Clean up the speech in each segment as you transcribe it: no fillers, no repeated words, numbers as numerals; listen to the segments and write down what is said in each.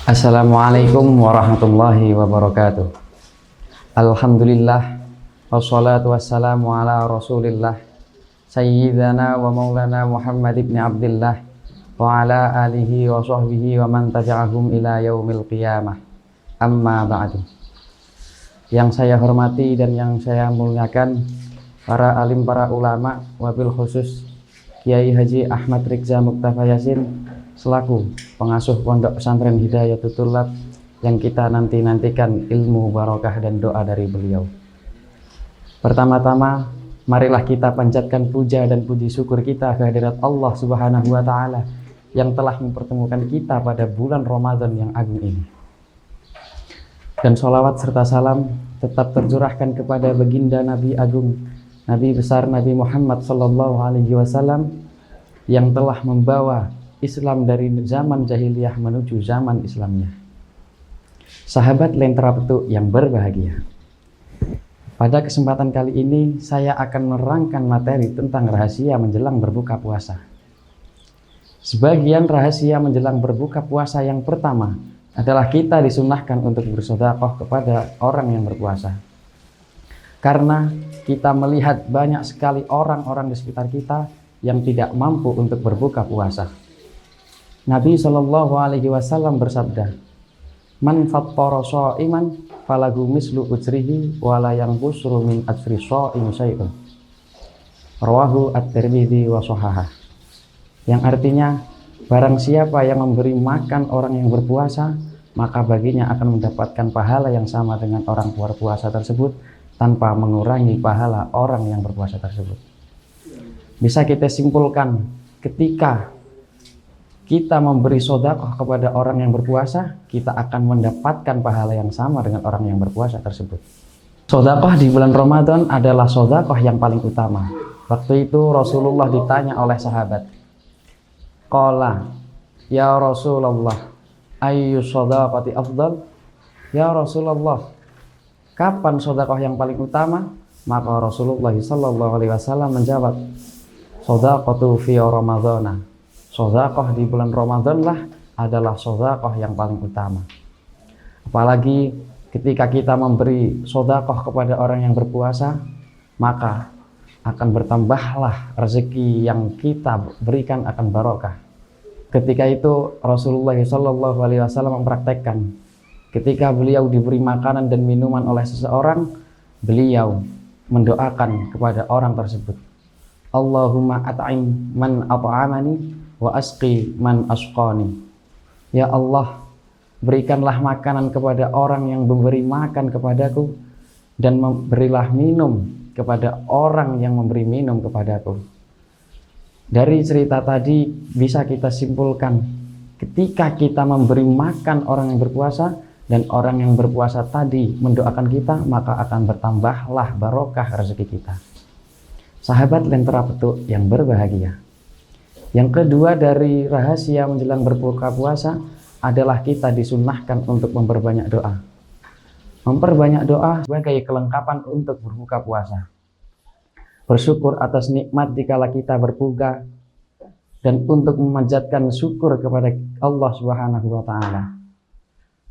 Assalamualaikum warahmatullahi wabarakatuh. Alhamdulillah wassalatu wassalamu ala Rasulillah Sayyidana wa maulana Muhammad ibn Abdillah wa ala alihi wa sahbihi wa man tabi'ahum ila yaumil qiyamah. Amma ba'du. Yang saya hormati dan yang saya muliakan para alim, para ulama, wabil khusus Kiai Haji Ahmad Rikza Muktafa Yasin selaku pengasuh Pondok Pesantren Hidayatul Thulab yang kita nantikan ilmu barokah dan doa dari beliau. Pertama-tama, marilah kita panjatkan puja dan puji syukur kita kehadirat Allah Subhanahu wa taala yang telah mempertemukan kita pada bulan Ramadan yang agung ini. Dan sholawat serta salam tetap tercurahkan kepada baginda Nabi Agung, Nabi besar Nabi Muhammad sallallahu alaihi wasallam yang telah membawa Islam dari zaman jahiliyah menuju zaman Islamnya. Sahabat Lentera Petuk yang berbahagia, pada kesempatan kali ini saya akan menerangkan materi tentang rahasia menjelang berbuka puasa. Sebagian rahasia menjelang berbuka puasa yang pertama adalah kita disunahkan untuk bersedekah kepada orang yang berpuasa. Karena kita melihat banyak sekali orang-orang di sekitar kita yang tidak mampu untuk berbuka puasa. Nabi Shallallahu Alaihi Wasallam bersabda, "Man fattara sha'iman falahu mislu ujrihi wala yanqusru min ajri sha'im syai'un." Rawahu At-Tirmidzi wa shahahah. Yang artinya, barang siapa yang memberi makan orang yang berpuasa, maka baginya akan mendapatkan pahala yang sama dengan orang berpuasa tersebut tanpa mengurangi pahala orang yang berpuasa tersebut. Bisa kita simpulkan, ketika kita memberi sedekah kepada orang yang berpuasa, kita akan mendapatkan pahala yang sama dengan orang yang berpuasa tersebut. Sedekah di bulan Ramadan adalah sedekah yang paling utama. Waktu itu Rasulullah ditanya oleh sahabat, qala, ya Rasulullah, ayyu shadaqati afdal? Ya Rasulullah, kapan sedekah yang paling utama? Maka Rasulullah sallallahu alaihi wasallam menjawab, shadaqatu fi Ramadhana. Sedekah di bulan Ramadan lah adalah sedekah yang paling utama. Apalagi ketika kita memberi sedekah kepada orang yang berpuasa, maka akan bertambahlah rezeki yang kita berikan akan barokah. Ketika itu Rasulullah SAW mempraktekkan, ketika beliau diberi makanan dan minuman oleh seseorang, beliau mendoakan kepada orang tersebut, Allahumma at'im man at'amani wa asqi man asqani. Ya Allah, berikanlah makanan kepada orang yang memberi makan kepadaku, dan berilah minum kepada orang yang memberi minum kepadaku. Dari cerita tadi bisa kita simpulkan, ketika kita memberi makan orang yang berpuasa dan orang yang berpuasa tadi mendoakan kita, maka akan bertambahlah barokah rezeki kita. Sahabat Lentera Petuk yang berbahagia, yang kedua dari rahasia menjelang berbuka puasa adalah kita disunahkan untuk memperbanyak doa. Memperbanyak doa sebagai kelengkapan untuk berbuka puasa. Bersyukur atas nikmat dikala kita berbuka dan untuk memanjatkan syukur kepada Allah Subhanahu wa taala.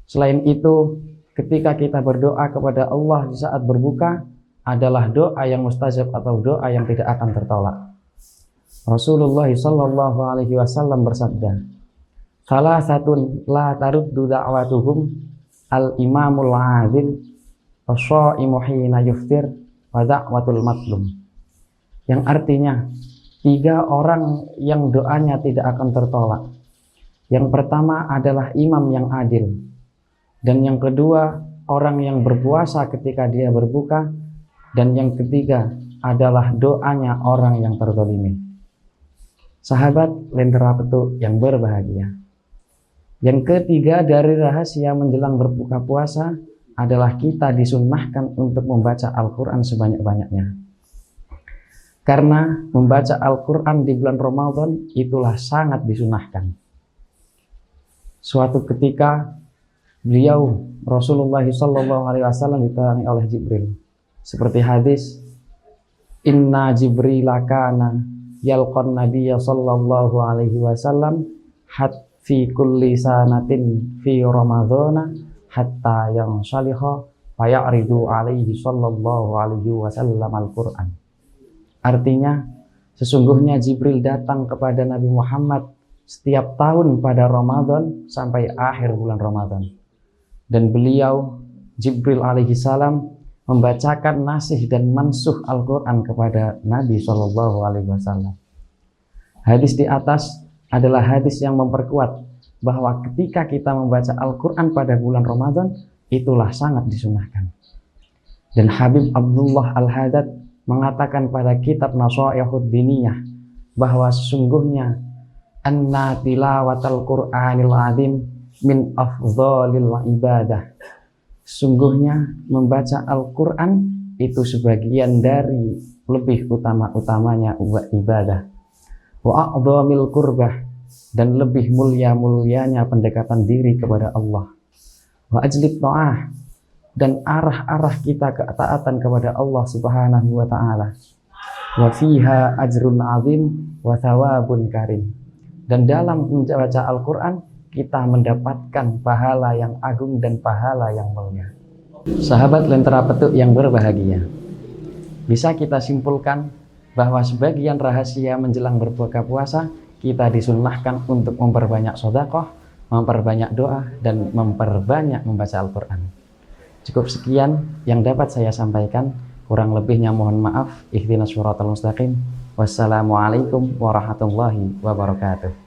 Selain itu, ketika kita berdoa kepada Allah di saat berbuka adalah doa yang mustajab atau doa yang tidak akan tertolak. Rasulullah sallallahu alaihi wasallam bersabda, salah satu la taruddu da'watuhum al-imamul 'adil wash-sha'imu hina yuftir wa da'watul matlum. Yang artinya, 3 orang yang doanya tidak akan tertolak. Yang pertama adalah imam yang adil, dan yang kedua orang yang berpuasa ketika dia berbuka, dan yang ketiga adalah doanya orang yang terzalimi. Sahabat Lentera Petuk yang berbahagia, yang ketiga dari rahasia menjelang berbuka puasa adalah kita disunnahkan untuk membaca Al-Quran sebanyak-banyaknya. Karena membaca Al-Quran di bulan Ramadan itulah sangat disunnahkan. Suatu ketika beliau Rasulullah SAW didatangi oleh Jibril, seperti hadis, Inna Jibril kana yalqan nabiyya sallallahu alaihi wasallam fi kulli sanatin fi ramadhana hatta yang salihah fayaridu alaihi sallallahu alaihi wasallam al-Quran. Artinya, sesungguhnya Jibril datang kepada Nabi Muhammad setiap tahun pada Ramadan sampai akhir bulan Ramadan. Dan beliau, Jibril alaihi salam, membacakan nasih dan mansuh Al-Quran kepada Nabi Shallallahu alaihi wasallam. Hadis di atas adalah hadis yang memperkuat bahwa ketika kita membaca Al-Quran pada bulan Ramadan, itulah sangat disunahkan. Dan Habib Abdullah Al-Haddad mengatakan pada kitab Nasaihud Diniyah bahwa sesungguhnya anna tilawatal Qur'anil azim min afdhalil ibadah. Sesungguhnya membaca Al-Quran itu sebagian dari lebih utama-utamanya ibadah. Wa a'dhamil qurbah, dan lebih mulia-mulianya pendekatan diri kepada Allah. Wa ajlib ta'ah, dan arah-arah kita ketaatan kepada Allah Subhanahu wa ta'ala. Wa fiha ajrun azim wa thawabun karim, dan dalam membaca Al-Quran kita mendapatkan pahala yang agung dan pahala yang mulia. Sahabat Lentera Petuk yang berbahagia, bisa kita simpulkan bahwa sebagian rahasia menjelang berbuka puasa kita disunnahkan untuk memperbanyak sedekah, memperbanyak doa, dan memperbanyak membaca Al-Quran. Cukup sekian yang dapat saya sampaikan. Kurang lebihnya mohon maaf. Ihdinas syiratal mustaqim. Wassalamualaikum warahmatullahi wabarakatuh.